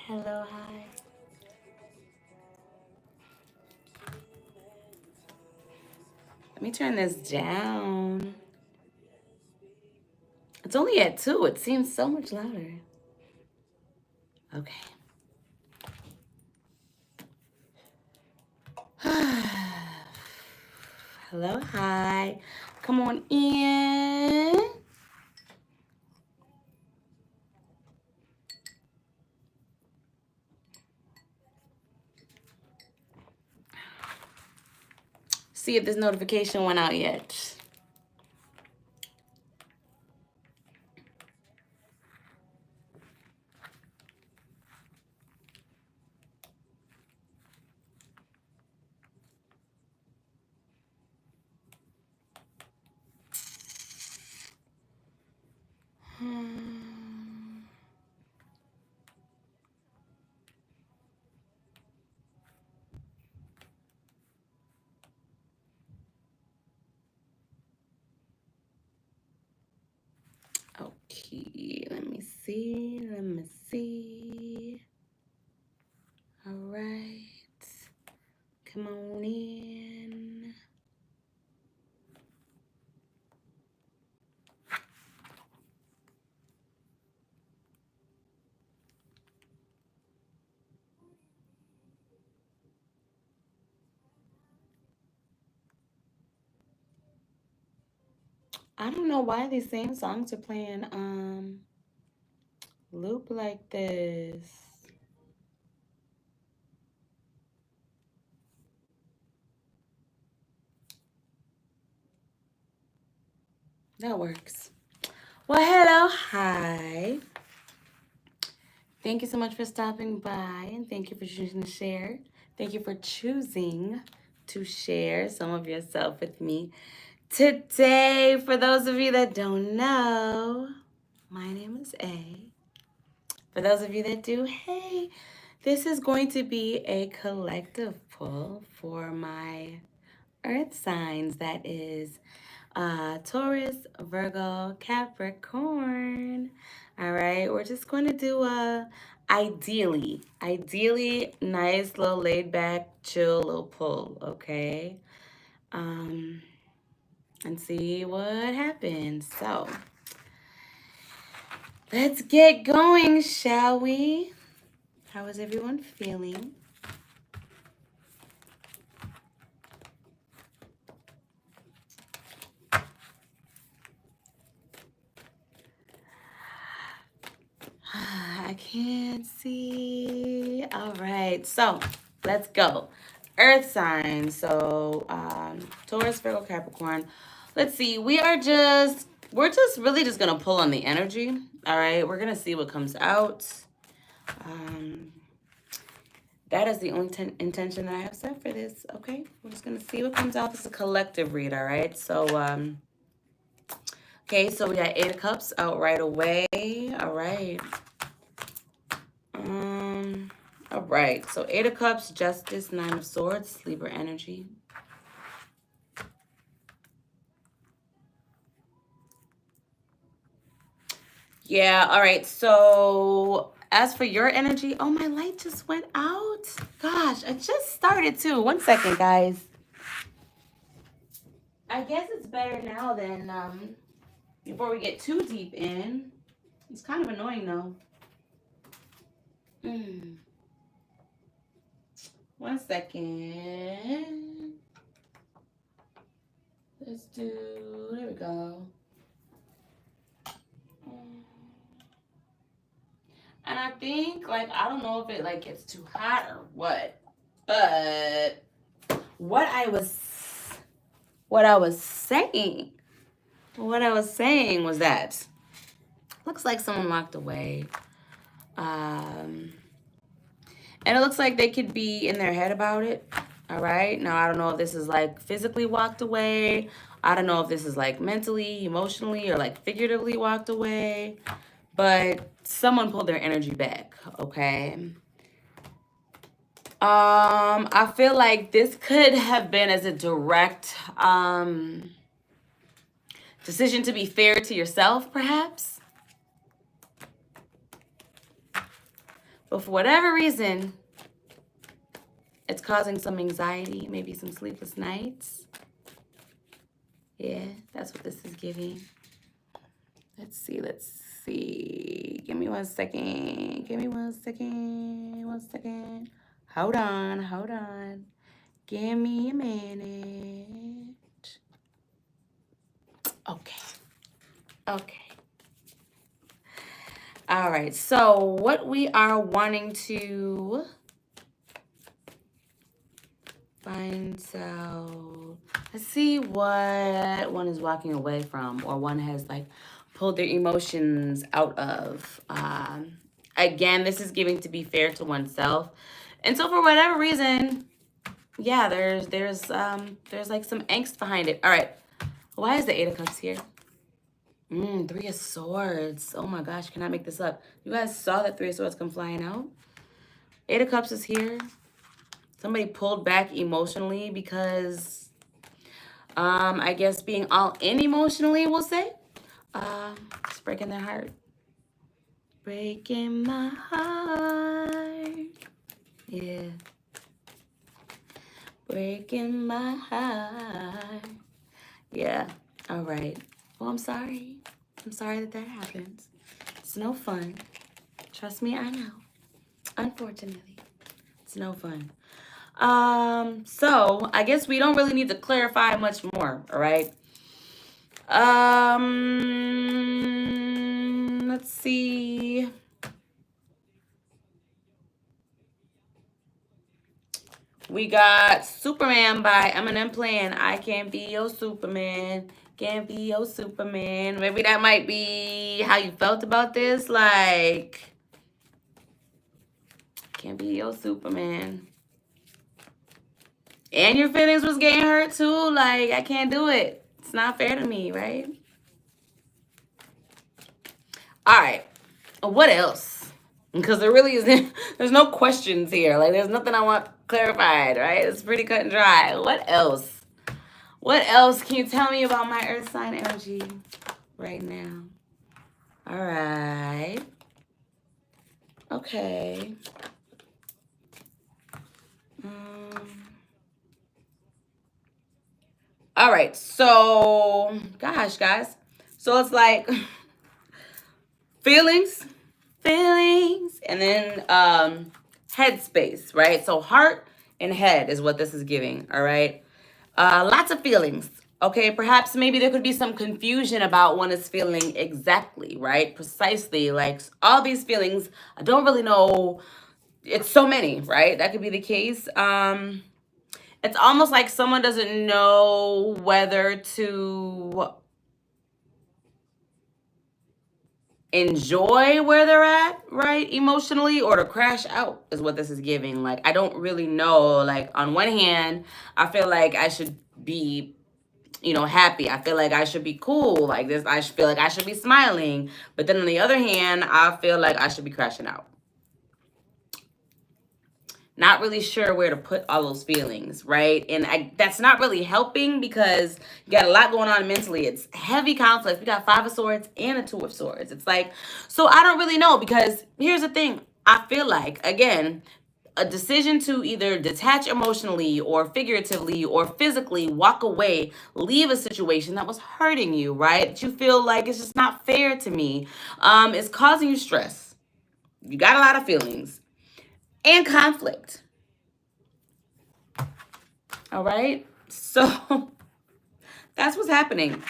Hello, hi. Let me turn this down. It's only at 2. It seems so much louder. Okay. Hello, hi. Come on in. See if this notification went out yet. Okay, let me see. All right. Come on in. I don't know why these same songs are playing loop like this. That works. Well, hello, hi. Thank you so much for stopping by, and thank you for choosing to share. Thank you for choosing to share some of yourself with me today. For those of you that don't know, my name is A. For those of you that do, hey, this is going to be a collective pull for my earth signs. That is Taurus, Virgo, Capricorn. All right, we're just going to do a ideally nice little laid back, chill little pull, okay? And see what happens. So let's get going, shall we? How is everyone feeling? I can't see. All right, so let's go. Earth signs. So Taurus, Virgo, Capricorn. Let's see. We're just really just gonna pull on the energy. All right, we're gonna see what comes out. That is the only intention that I have set for this. Okay, we're just gonna see what comes out. This is a collective read. All right, so okay, so we got 8 of Cups out right away. All right. All right, so 8 of Cups, Justice, 9 of Swords, Libra energy. Yeah, all right, so as for your energy, oh, my light just went out. Gosh, I just started too. 1 second, guys. I guess it's better now than before we get too deep in. It's kind of annoying though. 1 second. Let's do, there we go. And I think, like, I don't know if it, like, gets too hot or what, but what I was saying was that looks like someone walked away. And it looks like they could be in their head about it. All right. Now, I don't know if this is like physically walked away. I don't know if this is like mentally, emotionally, or like figuratively walked away. But someone pulled their energy back. Okay. I feel like this could have been as a direct decision to be fair to yourself, perhaps. But for whatever reason, it's causing some anxiety, maybe some sleepless nights. Yeah, that's what this is giving. Let's see. Give me 1 second. One second. Hold on. Give me a minute. Okay. All right, so what we are wanting to find out, let's see what one is walking away from, or one has like pulled their emotions out of. Again, this is giving to be fair to oneself. And so for whatever reason, yeah, there's like some angst behind it. All right, why is the Eight of Cups here? Three of Swords. Oh my gosh, can I make this up? You guys saw that Three of Swords come flying out? Eight of Cups is here. Somebody pulled back emotionally because, I guess being all in emotionally, we'll say. It's breaking their heart. Breaking my heart. Yeah. Breaking my heart. Yeah. All right. Well, I'm sorry. I'm sorry that happens. It's no fun. Trust me, I know. Unfortunately, it's no fun. So I guess we don't really need to clarify much more, all right? Let's see. We got Superman by Eminem playing I Can't Be Your Superman. Can't be your Superman. Maybe that might be how you felt about this. Like, can't be your Superman. And your feelings was getting hurt too. Like, I can't do it. It's not fair to me, right? All right. What else? Because there really isn't, there's no questions here. Like, there's nothing I want clarified, right? It's pretty cut and dry. What else? What else can you tell me about my earth sign energy right now? All right. Okay. All right. So, gosh, guys. So it's like feelings, and then headspace, right? So heart and head is what this is giving, all right? Lots of feelings, okay? Perhaps maybe there could be some confusion about one is feeling exactly, right? Precisely, like all these feelings, I don't really know. It's so many, right? That could be the case. It's almost like someone doesn't know whether to enjoy where they're at, right, emotionally, or to crash out is what this is giving. Like, I don't really know. Like, on one hand, I feel like I should be, you know, happy. I feel like I should be cool. Like this, I feel like I should be smiling. But then on the other hand, I feel like I should be crashing out. Not really sure where to put all those feelings, right? And that's not really helping because you got a lot going on mentally. It's heavy conflict. We got Five of Swords and a Two of Swords. It's like, so I don't really know, because here's the thing. I feel like, again, a decision to either detach emotionally or figuratively or physically, walk away, leave a situation that was hurting you, right? That you feel like it's just not fair to me, is causing you stress. You got a lot of feelings and conflict. All right? So that's what's happening.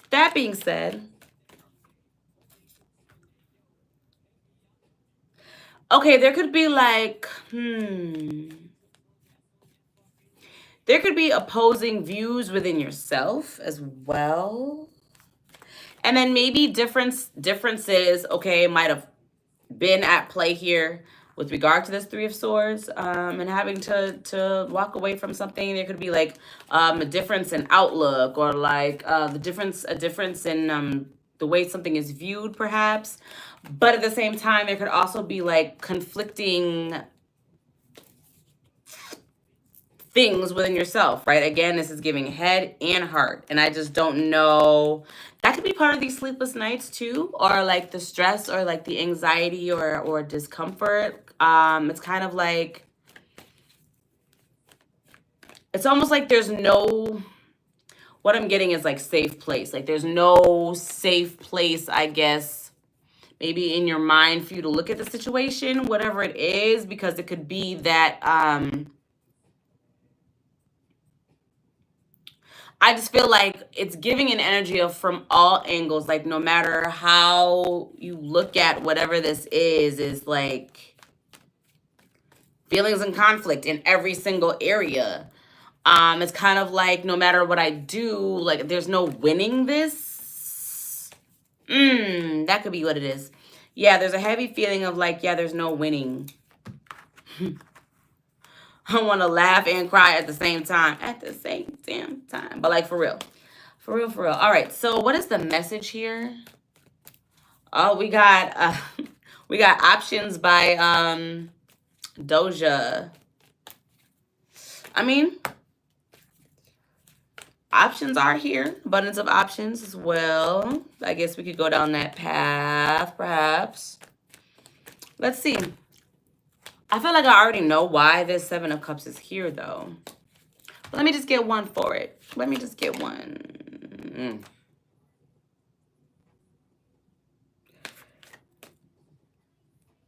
That being said, okay, there could be like, there could be opposing views within yourself as well. And then maybe differences, okay, might have been at play here with regard to this Three of Swords, and having to walk away from something. There could be like a difference in outlook, or like a difference in the way something is viewed, perhaps. But at the same time, there could also be like conflicting things within yourself, right? Again, this is giving head and heart, and I just don't know. that could be part of these sleepless nights too, or like the stress or like the anxiety or discomfort. It's kind of like, it's almost like there's no, what I'm getting is like safe place. Like there's no safe place, I guess, maybe in your mind for you to look at the situation, whatever it is, because it could be that I just feel like it's giving an energy of from all angles, like no matter how you look at whatever this is like feelings and conflict in every single area. It's kind of like no matter what I do, like there's no winning this. That could be what it is. Yeah, there's a heavy feeling of like, yeah, there's no winning. I want to laugh and cry at the same time. At the same damn time. But like for real. For real, for real. All right. So what is the message here? Oh, we got options by Doja. I mean, options are here. Abundance of options as well. I guess we could go down that path, perhaps. Let's see. I feel like I already know why this Seven of Cups is here, though. Let me just get one for it. Let me just get one.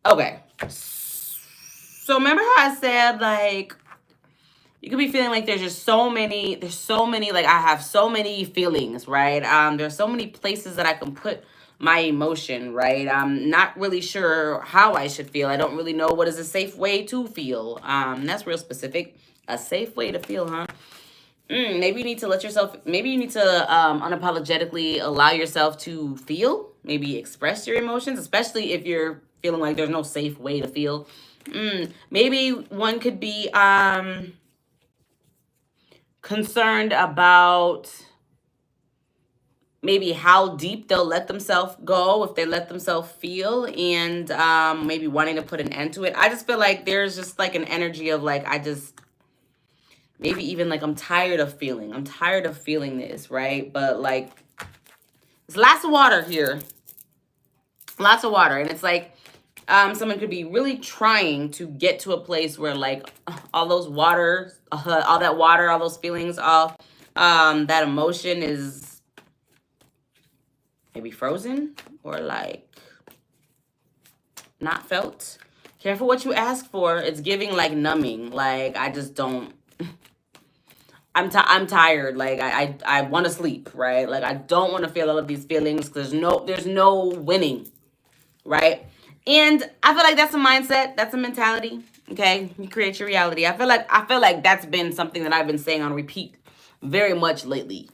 Okay. So remember how I said, like, you could be feeling like there's so many, like, I have so many feelings, right? There's so many places that I can put my emotion, right? I'm not really sure how I should feel. I don't really know what is a safe way to feel. That's real specific. A safe way to feel, huh? Maybe you need to let yourself, maybe you need to unapologetically allow yourself to feel, maybe express your emotions, especially if you're feeling like there's no safe way to feel. Maybe one could be concerned about maybe how deep they'll let themselves go if they let themselves feel, and maybe wanting to put an end to it. I just feel like there's just like an energy of like, maybe even like I'm tired of feeling this, right? But like, there's lots of water here. Lots of water. And it's like someone could be really trying to get to a place where like all those water, all that water, all those feelings, all that emotion is maybe frozen or like not felt. Careful what you ask for. It's giving like numbing. Like I just don't. I'm tired. Like I want to sleep, right? Like I don't want to feel all of these feelings because there's no winning, right? And I feel like that's a mindset, that's a mentality. Okay, you create your reality. I feel like that's been something that I've been saying on repeat very much lately.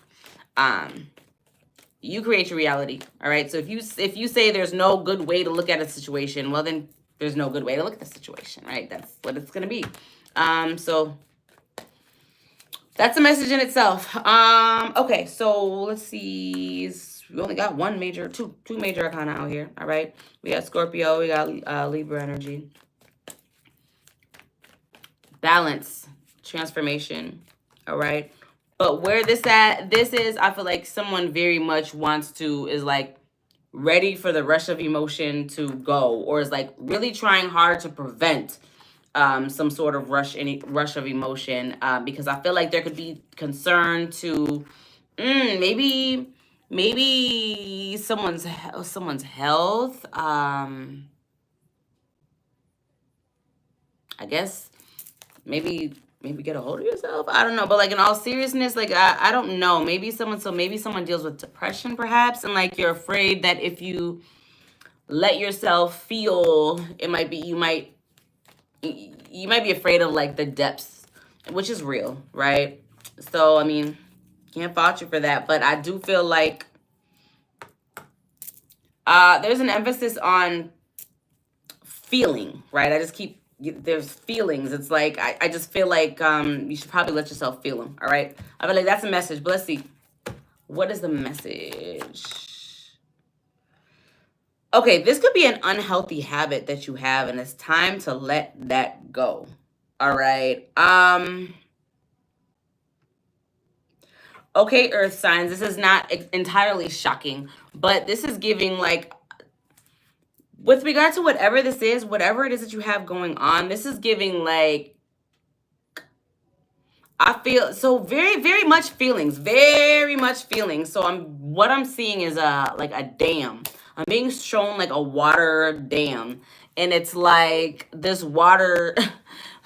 You create your reality. All right. So if you say there's no good way to look at a situation, well then there's no good way to look at the situation, right? That's what it's gonna be. So that's a message in itself. Okay, so let's see. We only got two major arcana out here. All right. We got Scorpio, we got Libra energy. Balance, transformation. All right. But where this is, I feel like someone very much is like ready for the rush of emotion to go, or is like really trying hard to prevent some sort of rush of emotion, because I feel like there could be concern to maybe someone's health. I guess maybe get a hold of yourself. I don't know, but like in all seriousness, like I don't know. Maybe someone deals with depression, perhaps, and like you're afraid that if you let yourself feel, you might be afraid of like the depths, which is real, right? So I mean, can't fault you for that, but I do feel like there's an emphasis on feeling, right? There's feelings. It's like I just feel like you should probably let yourself feel them. All right, I feel like that's a message, but let's see, what is the message? Okay, this could be an unhealthy habit that you have, and it's time to let that go. All right. Okay, earth signs, this is not entirely shocking, but this is giving like, with regard to whatever this is, whatever it is that you have going on, this is giving like, I feel so very, very much feelings, very much feelings. So what I'm seeing is like a dam. I'm being shown like a water dam, and it's like this water,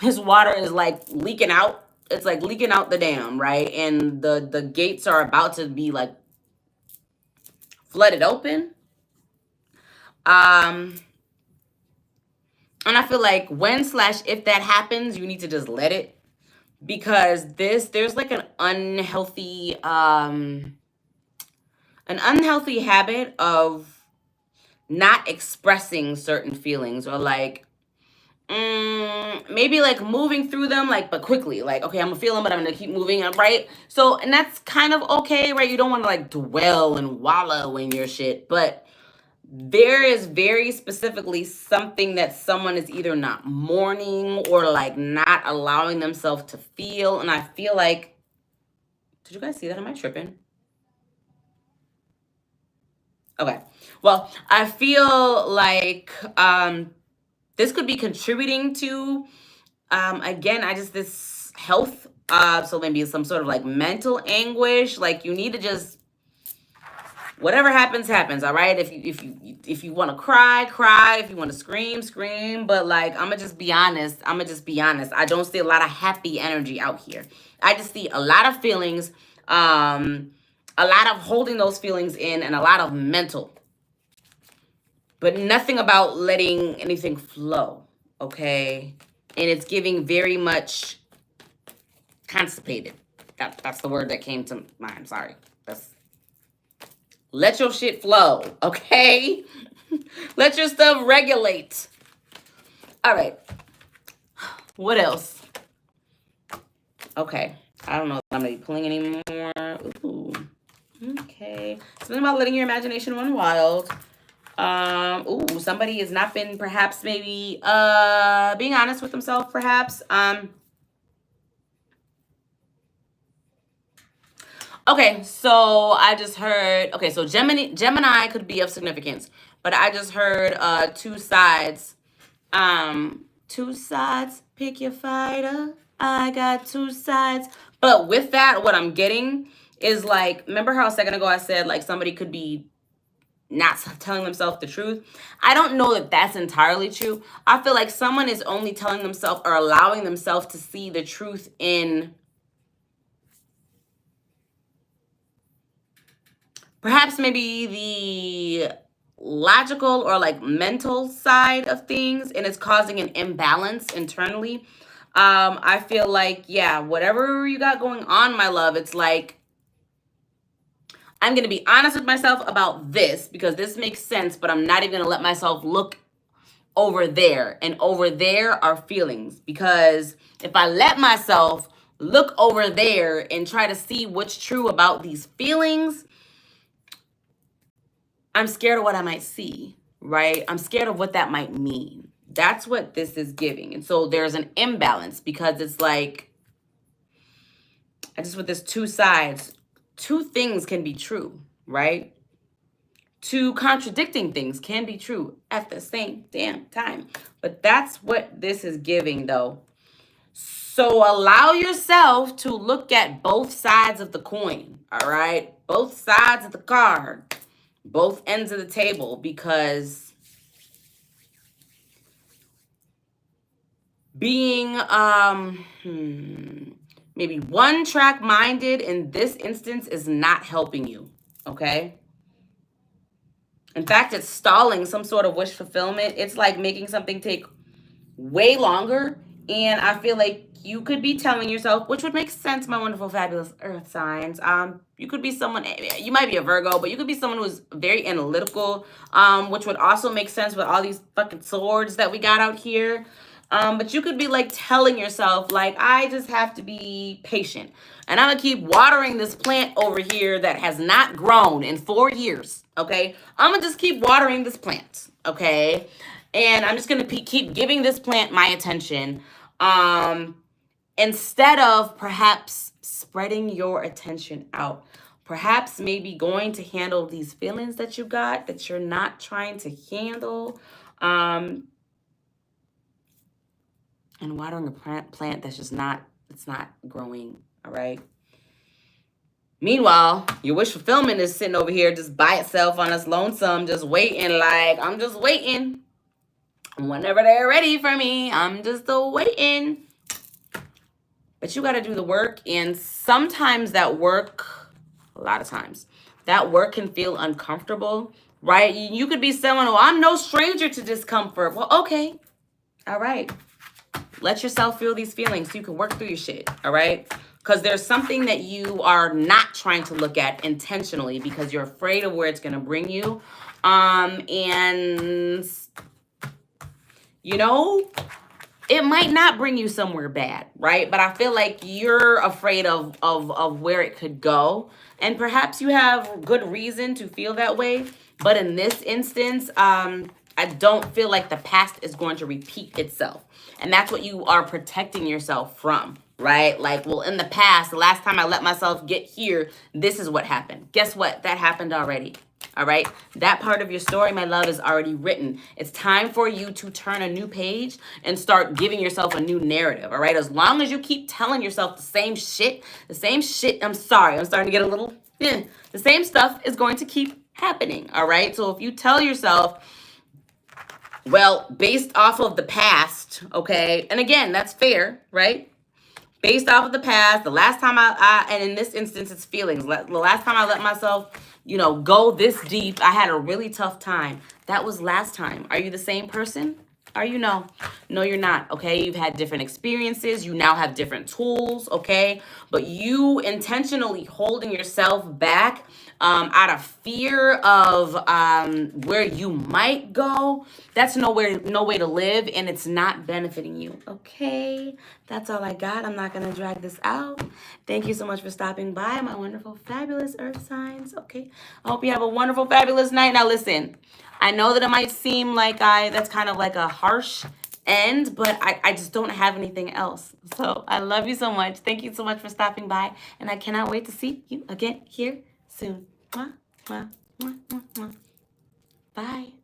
this water is like leaking out. It's like leaking out the dam, right? And the gates are about to be like flooded open. And I feel like when/if that happens, you need to just let it. Because there's like an unhealthy habit of not expressing certain feelings, or like maybe like moving through them, like, but quickly, like, okay, I'm gonna feel them, but I'm gonna keep moving, right? So, and that's kind of okay, right? You don't want to like dwell and wallow in your shit, but there is very specifically something that someone is either not mourning or like not allowing themselves to feel. And I feel like, did you guys see that? Am I tripping? Okay. Well, I feel like this could be contributing to, again, this health. So maybe some sort of like mental anguish. Like you need to just, whatever happens, happens. All right. If you want to cry, cry. If you want to scream, scream. But like, I'm gonna just be honest. I don't see a lot of happy energy out here. I just see a lot of feelings, a lot of holding those feelings in, and a lot of mental, but nothing about letting anything flow. Okay. And it's giving very much constipated. That's the word that came to mind. Sorry. Let your shit flow, okay? Let your stuff regulate. All right. What else? Okay. I don't know if I'm going to be pulling anymore. Ooh. Okay. Something about letting your imagination run wild. Ooh, somebody has not been perhaps maybe being honest with themselves, perhaps. Okay, so I just heard, okay, so Gemini could be of significance, but I just heard two sides. Two sides, pick your fighter. I got two sides. But with that, what I'm getting is like, remember how a second ago I said like somebody could be not telling themselves the truth? I don't know that that's entirely true. I feel like someone is only telling themselves or allowing themselves to see the truth in perhaps maybe the logical or like mental side of things, and it's causing an imbalance internally. I feel like, yeah, whatever you got going on, my love, it's like, I'm going to be honest with myself about this because this makes sense, but I'm not even going to let myself look over there. And over there are feelings, because if I let myself look over there and try to see what's true about these feelings, I'm scared of what I might see, right? I'm scared of what that might mean. That's what this is giving. And so there's an imbalance, because it's like, with this two sides, two things can be true, right? Two contradicting things can be true at the same damn time. But that's what this is giving, though. So allow yourself to look at both sides of the coin, all right? Both sides of the card, both ends of the table, because being maybe one track minded in this instance is not helping you, okay? In fact, it's stalling some sort of wish fulfillment. It's like making something take way longer. And I feel like you could be telling yourself, which would make sense, my wonderful, fabulous earth signs. You could be someone, you might be a Virgo, but you could be someone who's very analytical, which would also make sense with all these fucking swords that we got out here. But you could be like telling yourself, like, I just have to be patient. And I'm going to keep watering this plant over here that has not grown in 4 years, okay? I'm going to just keep watering this plant, okay? And I'm just going to keep giving this plant my attention. Instead of perhaps spreading your attention out. Perhaps maybe going to handle these feelings that you got that you're not trying to handle. And watering a plant that's just not, it's not growing, all right? Meanwhile, your wish fulfillment is sitting over here just by itself on its lonesome, just waiting like, I'm just waiting. Whenever they're ready for me, I'm just waiting. But you got to do the work. And sometimes that work, a lot of times, that work can feel uncomfortable, right? You could be someone, oh, I'm no stranger to discomfort. Well, okay. All right. Let yourself feel these feelings so you can work through your shit, all right? Because there's something that you are not trying to look at intentionally because you're afraid of where it's going to bring you. And, you know, it might not bring you somewhere bad, right? But I feel like you're afraid of where it could go. And perhaps you have good reason to feel that way. But in this instance, I don't feel like the past is going to repeat itself. And that's what you are protecting yourself from, right? Like, well, in the past, the last time I let myself get here, this is what happened. Guess what? That happened already. All right. That part of your story, my love, is already written. It's time for you to turn a new page and start giving yourself a new narrative. All right. As long as you keep telling yourself the same shit, I'm sorry, I'm starting to get a little, the same stuff is going to keep happening. All right. So if you tell yourself, well, based off of the past, okay, and again, that's fair, right? Based off of the past, the last time and in this instance, it's feelings. The last time I let myself, go this deep, I had a really tough time. That was last time. Are you the same person? Are you? No, you're not. Okay. You've had different experiences. You now have different tools. Okay. But you intentionally holding yourself back out of fear of where you might go, that's no way to live, and it's not benefiting you. Okay, that's all I got. I'm not gonna drag this out. Thank you so much for stopping by, my wonderful, fabulous earth signs. Okay, I hope you have a wonderful, fabulous night. Now listen, I know that it might seem like that's kind of like a harsh end, but I just don't have anything else. So I love you so much. Thank you so much for stopping by, and I cannot wait to see you again here soon. Mwah, mwah, mwah, mwah, mwah. Bye.